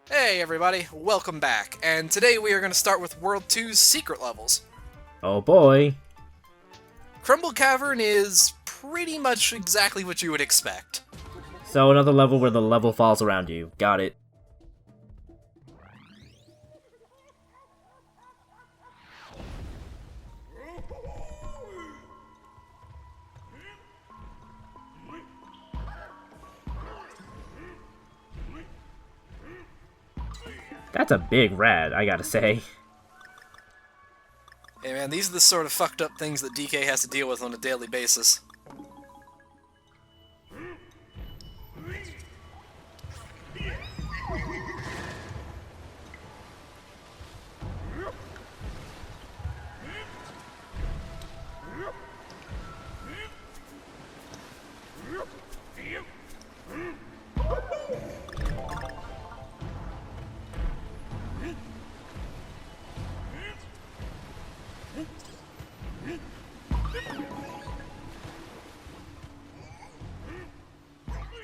Hey everybody, welcome back, and today we are going to start with World 2's secret levels. Oh boy. Crumble Cavern is pretty much exactly what you would expect. So another level where the level falls around you. Got it. That's a big rat, I gotta say. Hey man, these are the sort of fucked up things that DK has to deal with on a daily basis.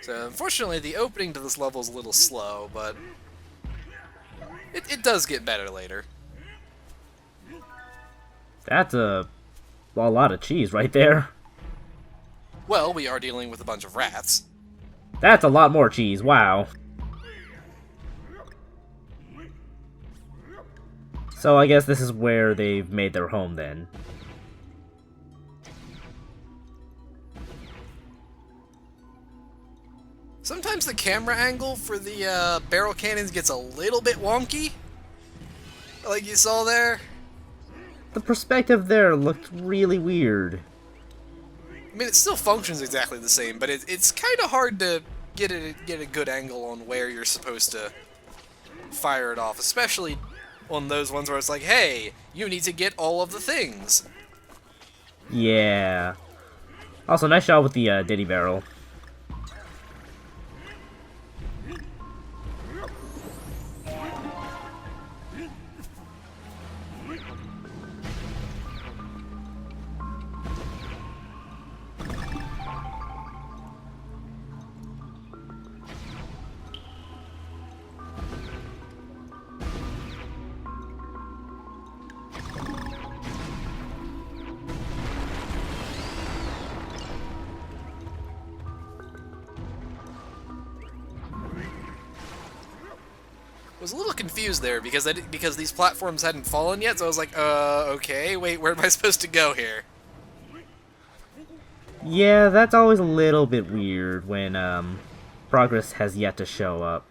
So unfortunately the opening to this level is a little slow, but it does get better later. That's a lot of cheese right there. Well, we are dealing with a bunch of rats. That's a lot more cheese, wow. So I guess this is where they've made their home then. Sometimes the camera angle for the barrel cannons gets a little bit wonky, like you saw there. The perspective there looked really weird. I mean, it still functions exactly the same, but it's kind of hard to get a good angle on where you're supposed to fire it off, especially on those ones where it's like, hey, you need to get all of the things. Yeah. Also, nice shot with the Diddy barrel. I was a little confused there because because these platforms hadn't fallen yet, so I was like, okay, wait, where am I supposed to go here? Yeah, that's always a little bit weird when progress has yet to show up.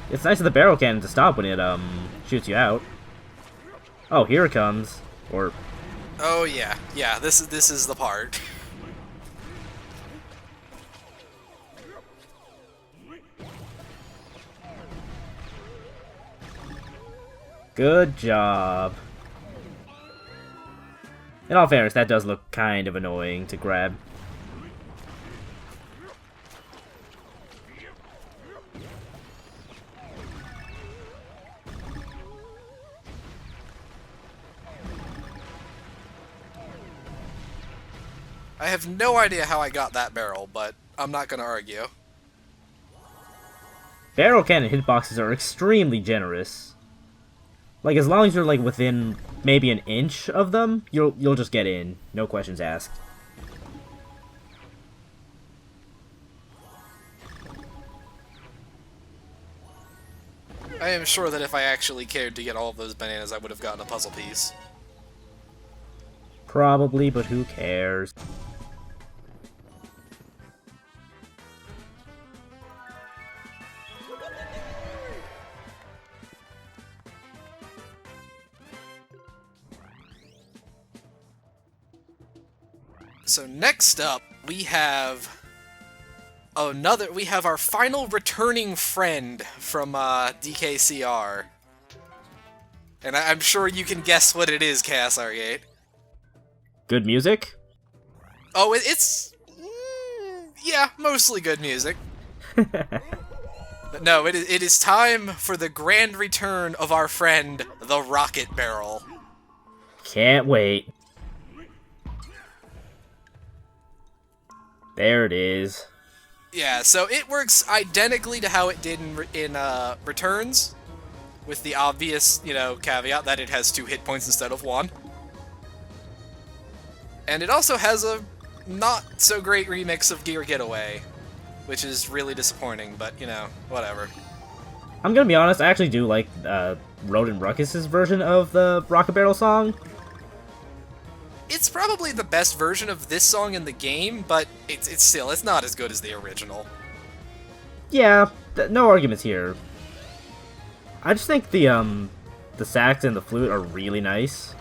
It's nice of the barrel cannon to stop when it shoots you out. Oh, here it comes. Or Oh yeah, yeah, this is the part. good job. In all fairness, that does look kind of annoying to grab. I have no idea how I got that barrel, but I'm not gonna argue. Barrel cannon hitboxes are extremely generous. Like, as long as you're like within maybe an inch of them, you'll just get in, no questions asked. I am sure that if I actually cared to get all of those bananas, I would have gotten a puzzle piece. Probably, but who cares? So next up, we have we have our final returning friend from DKCR. And I'm sure you can guess what it is, Chaos Argate. Good music? Oh, it's... yeah, mostly good music. But no, it is time for the grand return of our friend, the Rocket Barrel. Can't wait. There it is. Yeah, so it works identically to how it did in Returns, with the obvious, caveat that it has 2 hit points instead of 1. And it also has a not-so-great remix of Gear Getaway, which is really disappointing, but, whatever. I'm gonna be honest, I actually do like Rodent Ruckus's version of the Rocket Barrel song. It's probably the best version of this song in the game, but it's not as good as the original. Yeah, no arguments here. I just think the sax and the flute are really nice.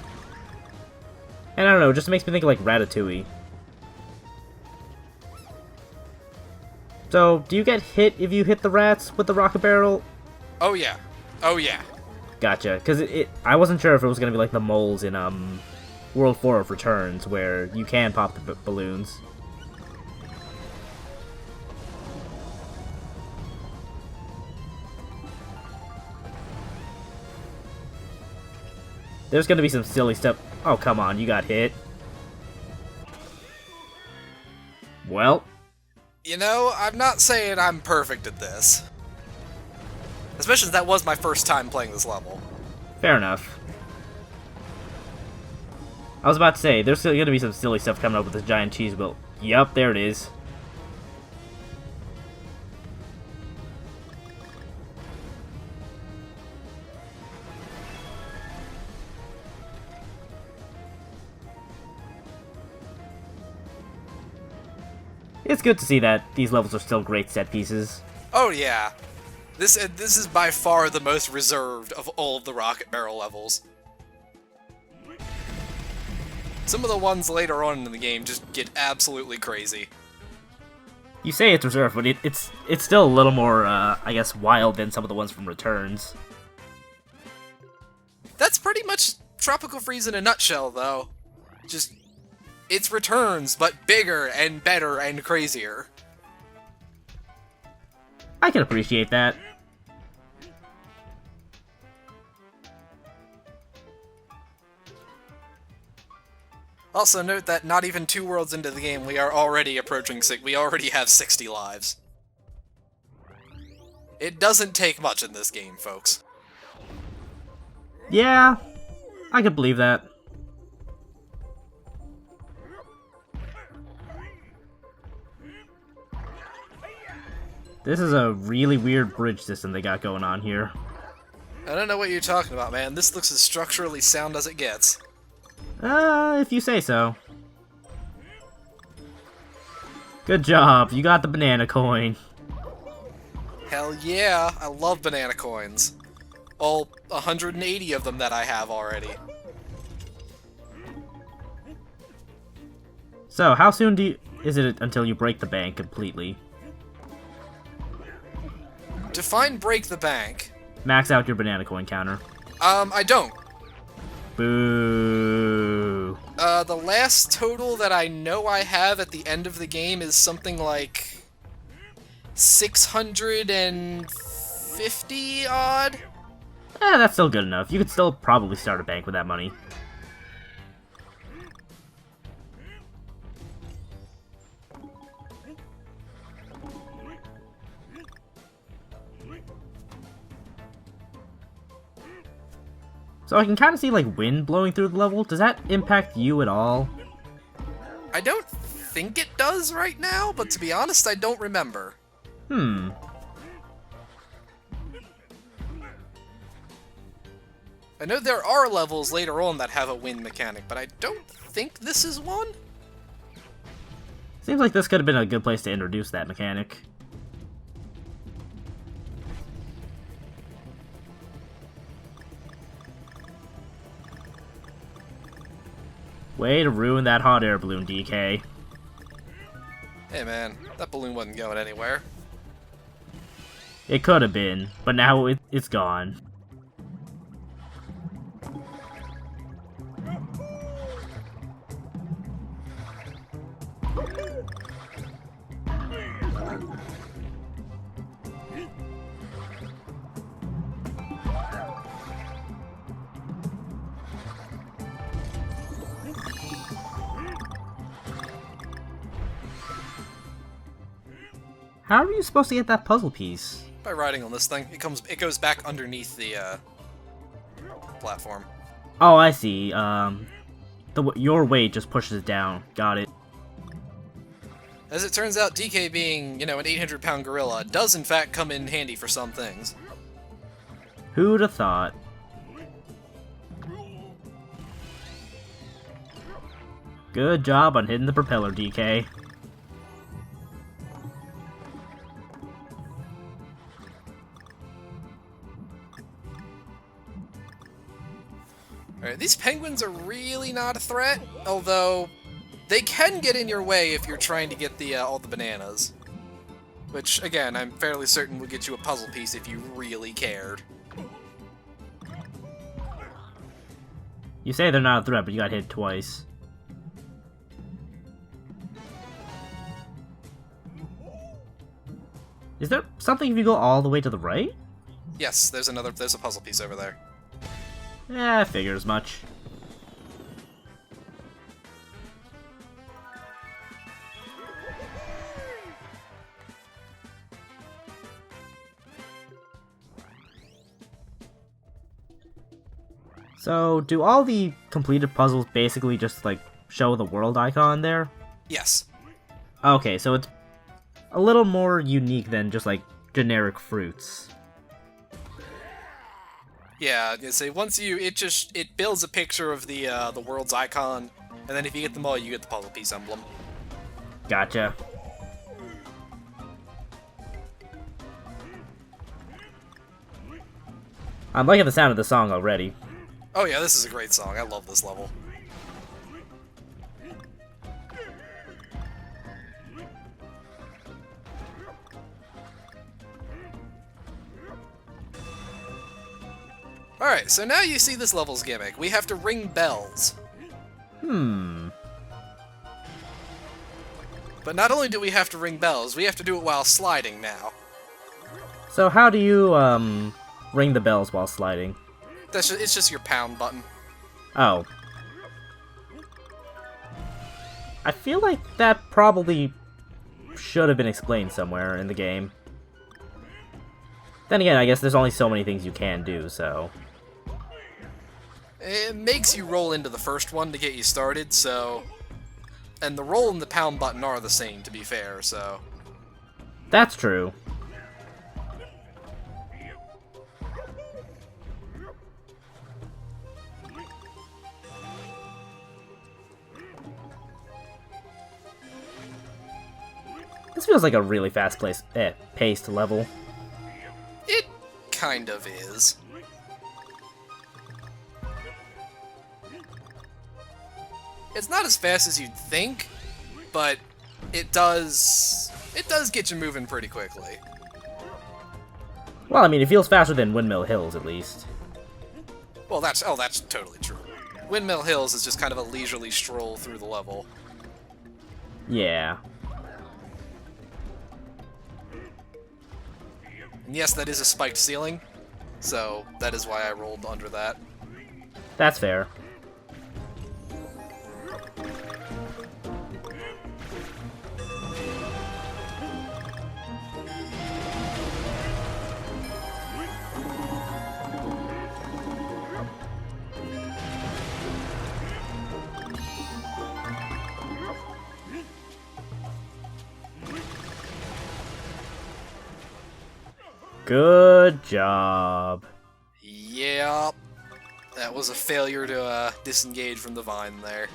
And I don't know, it just makes me think of like Ratatouille. So, do you get hit if you hit the rats with the Rocket Barrel? Oh yeah. Oh yeah. Gotcha, because I wasn't sure if it was gonna be like the moles in World 4 of Returns, where you can pop the balloons. There's gonna be some silly stuff. Oh, come on, you got hit. Well. I'm not saying I'm perfect at this. Especially since that was my first time playing this level. Fair enough. I was about to say, there's still gonna be some silly stuff coming up with this giant cheese wheel. Yup, there it is. It's good to see that these levels are still great set pieces. Oh yeah. This is by far the most reserved of all of the Rocket Barrel levels. Some of the ones later on in the game just get absolutely crazy. You say it's reserved, but it's still a little more, I guess, wild than some of the ones from Returns. That's pretty much Tropical Freeze in a nutshell, though. Just, it's Returns, but bigger and better and crazier. I can appreciate that. Also note that not even 2 worlds into the game, we are already approaching we already have 60 lives. It doesn't take much in this game, folks. Yeah, I could believe that. This is a really weird bridge system they got going on here. I don't know what you're talking about, man. This looks as structurally sound as it gets. If you say so. Good job, you got the banana coin. Hell yeah, I love banana coins. All 180 of them that I have already. So, how soon is it until you break the bank completely? Define break the bank. Max out your banana coin counter. I don't. Boo. The last total that I know I have at the end of the game is something like 650 odd. That's still good enough. You could still probably start a bank with that money. So I can kind of see, like, wind blowing through the level. Does that impact you at all? I don't think it does right now, but to be honest, I don't remember. I know there are levels later on that have a wind mechanic, but I don't think this is one? Seems like this could have been a good place to introduce that mechanic. Way to ruin that hot air balloon, DK. Hey man, that balloon wasn't going anywhere. It could have been, but now it's gone. How are you supposed to get that puzzle piece? By riding on this thing. It goes back underneath the platform. Oh, I see. Your weight just pushes it down. Got it. As it turns out, DK being, an 800-pound gorilla does in fact come in handy for some things. Who'd have thought? Good job on hitting the propeller, DK. Alright, these penguins are really not a threat, although they can get in your way if you're trying to get all the bananas. Which, again, I'm fairly certain would get you a puzzle piece if you really cared. You say they're not a threat, but you got hit twice. Is there something if you go all the way to the right? Yes, there's a puzzle piece over there. I figure as much. So, do all the completed puzzles basically just, like, show the world icon there? Yes. Okay, so it's a little more unique than just, like, generic fruits. Yeah, you say it builds a picture of the world's icon, and then if you get them all, you get the puzzle piece emblem. Gotcha. I'm liking the sound of the song already. Oh yeah, this is a great song. I love this level. Alright, so now you see this level's gimmick. We have to ring bells. But not only do we have to ring bells, we have to do it while sliding now. So how do you, ring the bells while sliding? It's just your pound button. Oh. I feel like that probably should have been explained somewhere in the game. Then again, I guess there's only so many things you can do, so... It makes you roll into the first one to get you started, so... And the roll and the pound button are the same, to be fair, so... That's true. This feels like a really paced level. It kind of is. It's not as fast as you'd think, but it does get you moving pretty quickly. Well, I mean, it feels faster than Windmill Hills, at least. Well, that's totally true. Windmill Hills is just kind of a leisurely stroll through the level. Yeah. And yes, that is a spiked ceiling, so that is why I rolled under that. That's fair. Good job. Yep. That was a failure to disengage from the vine there.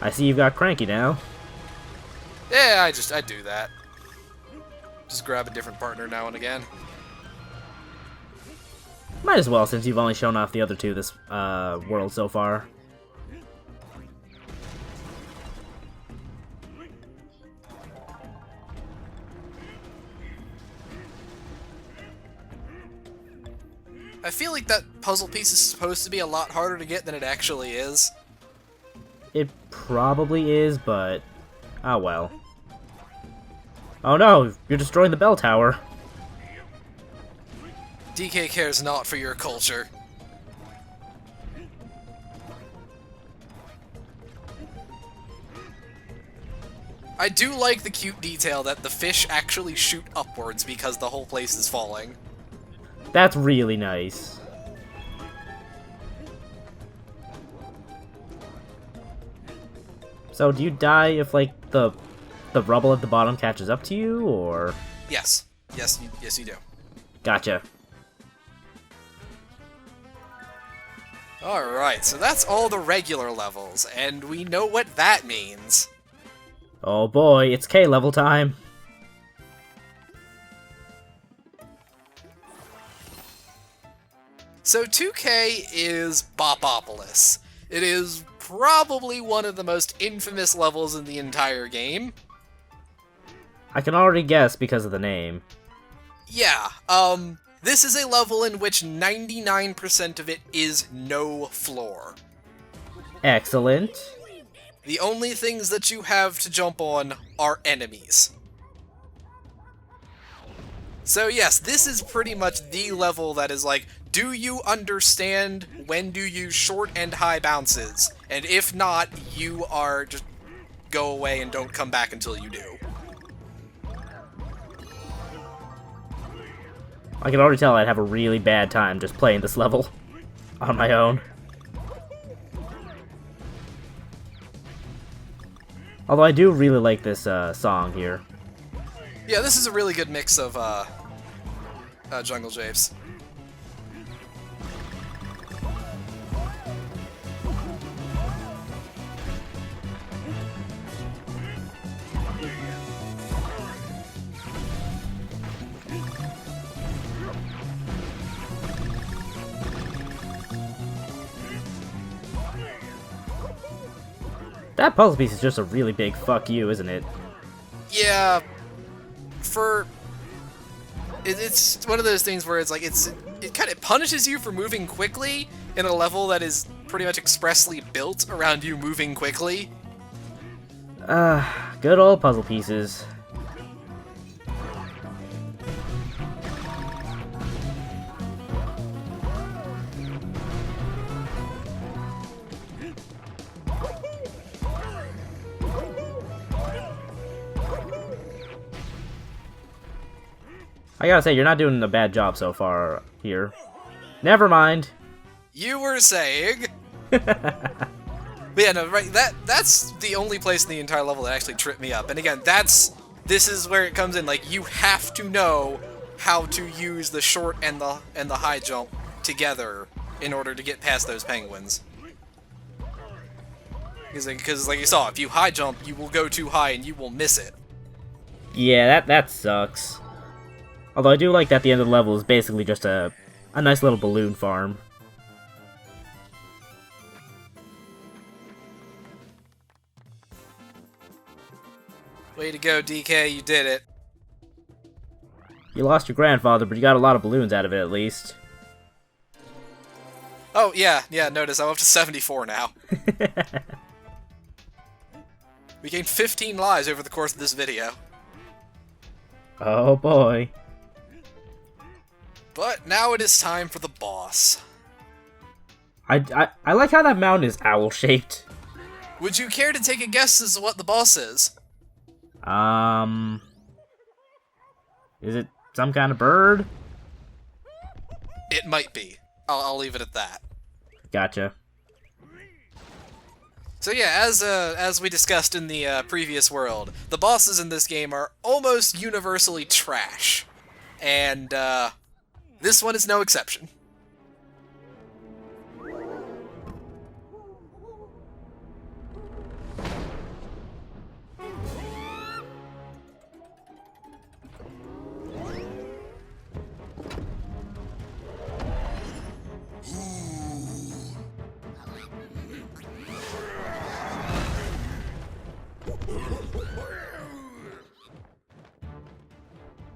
I see you've got Cranky now. Yeah, I do that. Just grab a different partner now and again. Might as well, since you've only shown off the other two this world so far. I feel like that puzzle piece is supposed to be a lot harder to get than it actually is. It probably is, but... oh well. Oh no, you're destroying the bell tower. DK cares not for your culture. I do like the cute detail that the fish actually shoot upwards because the whole place is falling. That's really nice. So do you die if, like, the rubble at the bottom catches up to you, or...? Yes. Yes, you do. Gotcha. Alright, so that's all the regular levels, and we know what that means. Oh boy, it's K-level time. So 2K is Bopopolis. It is probably one of the most infamous levels in the entire game. I can already guess because of the name. Yeah, this is a level in which 99% of it is no floor. Excellent. The only things that you have to jump on are enemies. So yes, this is pretty much the level that is like, do you understand when to use short and high bounces? And if not, you are just go away and don't come back until you do. I can already tell I'd have a really bad time just playing this level on my own. Although I do really like this song here. Yeah, this is a really good mix of jungle japes. That puzzle piece is just a really big fuck you, isn't it? Yeah, it's one of those things where it's like it kind of punishes you for moving quickly in a level that is pretty much expressly built around you moving quickly. Good old puzzle pieces. I gotta say, you're not doing a bad job so far here. Never mind. You were saying. But yeah, no, right. That's the only place in the entire level that actually tripped me up. And again, this is where it comes in. Like, you have to know how to use the short and the high jump together in order to get past those penguins. Because like you saw, if you high jump, you will go too high and you will miss it. Yeah, that sucks. Although I do like that the end of the level is basically just a nice little balloon farm. Way to go, DK, you did it. You lost your grandfather, but you got a lot of balloons out of it at least. Oh, yeah, notice I'm up to 74 now. We gained 15 lives over the course of this video. Oh boy. But now it is time for the boss. I like how that mountain is owl-shaped. Would you care to take a guess as to what the boss is? Is it some kind of bird? It might be. I'll leave it at that. Gotcha. So yeah, as we discussed in the previous world, the bosses in this game are almost universally trash. And, this one is no exception.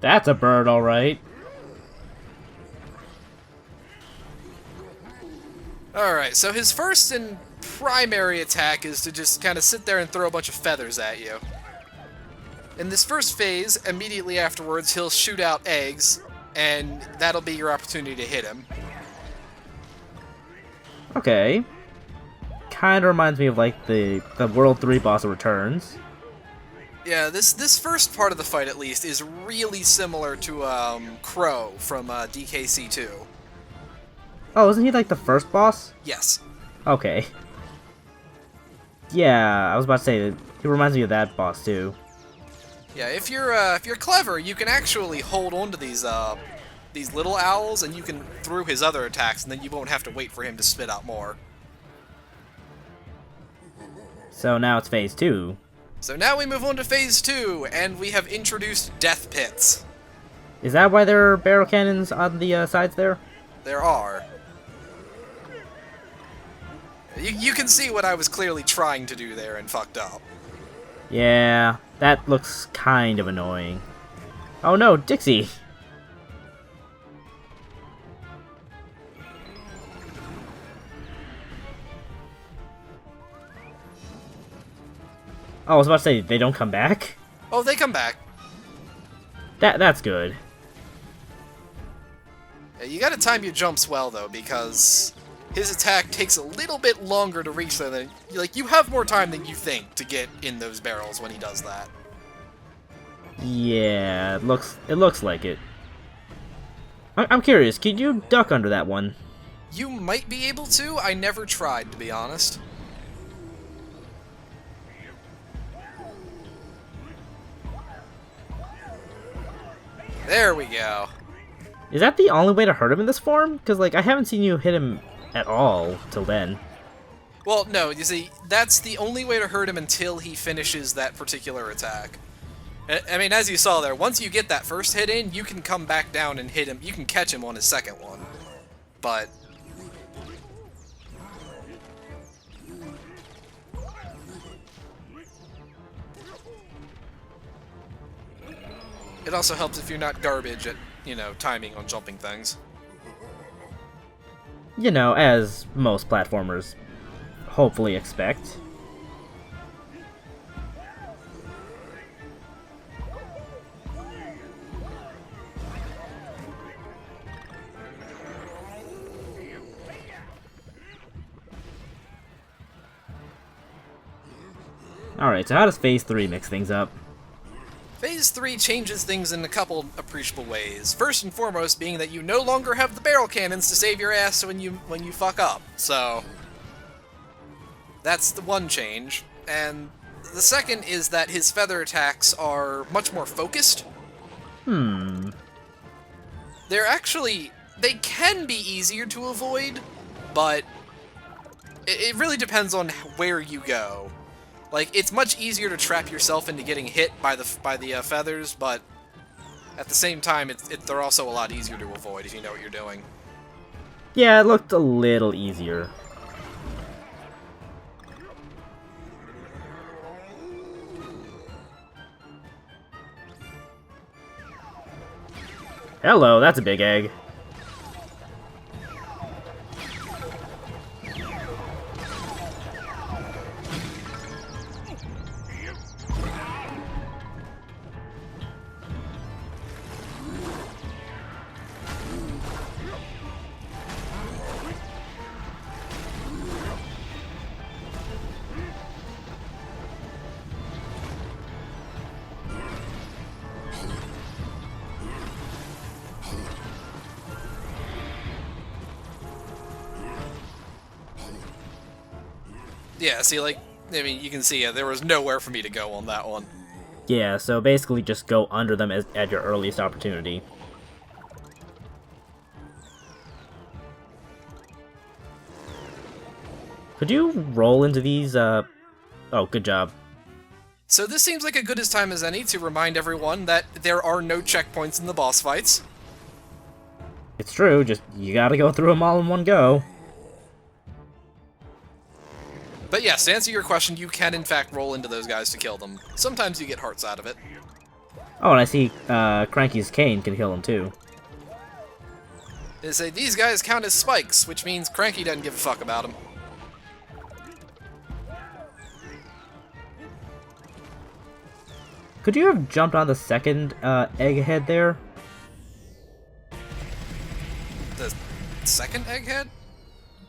That's a bird, alright. Alright, so his first and primary attack is to just kind of sit there and throw a bunch of feathers at you. In this first phase, immediately afterwards, he'll shoot out eggs, and that'll be your opportunity to hit him. Okay. Kinda reminds me of, like, the World 3 boss of Returns. Yeah, this first part of the fight, at least, is really similar to Crow from DKC2. Oh, isn't he like the first boss? Yes. Okay. Yeah, I was about to say, he reminds me of that boss too. Yeah, if you're clever, you can actually hold on to these little owls, and you can through his other attacks, and then you won't have to wait for him to spit out more. So now it's phase 2. So now we move on to phase 2, and we have introduced death pits. Is that why there are barrel cannons on the sides there? There are. You can see what I was clearly trying to do there and fucked up. Yeah, that looks kind of annoying. Oh no, Dixie! Oh, I was about to say, they don't come back? Oh, they come back. That's good. Yeah, you gotta time your jumps well, though, because his attack takes a little bit longer to reach there than... Like, you have more time than you think to get in those barrels when he does that. Yeah, it looks like it. I'm curious, could you duck under that one? You might be able to. I never tried, to be honest. There we go. Is that the only way to hurt him in this form? Because, like, I haven't seen you hit him at all till then. Well, no, you see, that's the only way to hurt him until he finishes that particular attack. I mean, as you saw there, once you get that first hit in, you can come back down and hit him. You can catch him on his second one. But... it also helps if you're not garbage at, you know, timing on jumping things. You know, as most platformers hopefully expect. Alright, so how does Phase 3 mix things up? Phase 3 changes things in a couple appreciable ways. First and foremost being that you no longer have the barrel cannons to save your ass when you fuck up. So that's the one change. And the second is that his feather attacks are much more focused. They're actually... they can be easier to avoid, but it really depends on where you go. Like, it's much easier to trap yourself into getting hit by the feathers, but at the same time, they're also a lot easier to avoid if you know what you're doing. Yeah, it looked a little easier. Hello, that's a big egg. Yeah, see, like, I mean, you can see there was nowhere for me to go on that one. Yeah, so basically just go under them at your earliest opportunity. Could you roll into these, Oh, good job. So this seems like a good as time as any to remind everyone that there are no checkpoints in the boss fights. It's true, just you gotta go through them all in one go. But yes, to answer your question, you can in fact roll into those guys to kill them. Sometimes you get hearts out of it. Oh, and I see Cranky's cane can kill him too. They say these guys count as spikes, which means Cranky doesn't give a fuck about them. Could you have jumped on the second egghead there? The second egghead?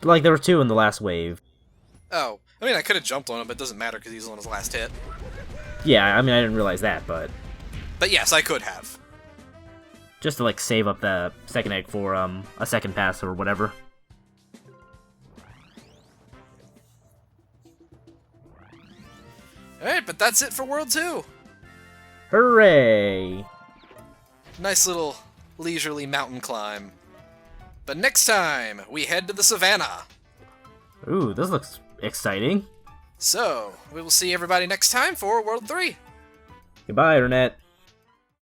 Like, there were two in the last wave. Oh, I mean, I could have jumped on him, but it doesn't matter because he's on his last hit. Yeah, I mean, I didn't realize that, but But yes, I could have. just to, like, save up the second egg for, a second pass or whatever. Alright, but that's it for World 2. Hooray! Nice little leisurely mountain climb. But next time, we head to the savannah. Ooh, this looks exciting. So, we will see everybody next time for World 3. Goodbye, Internet.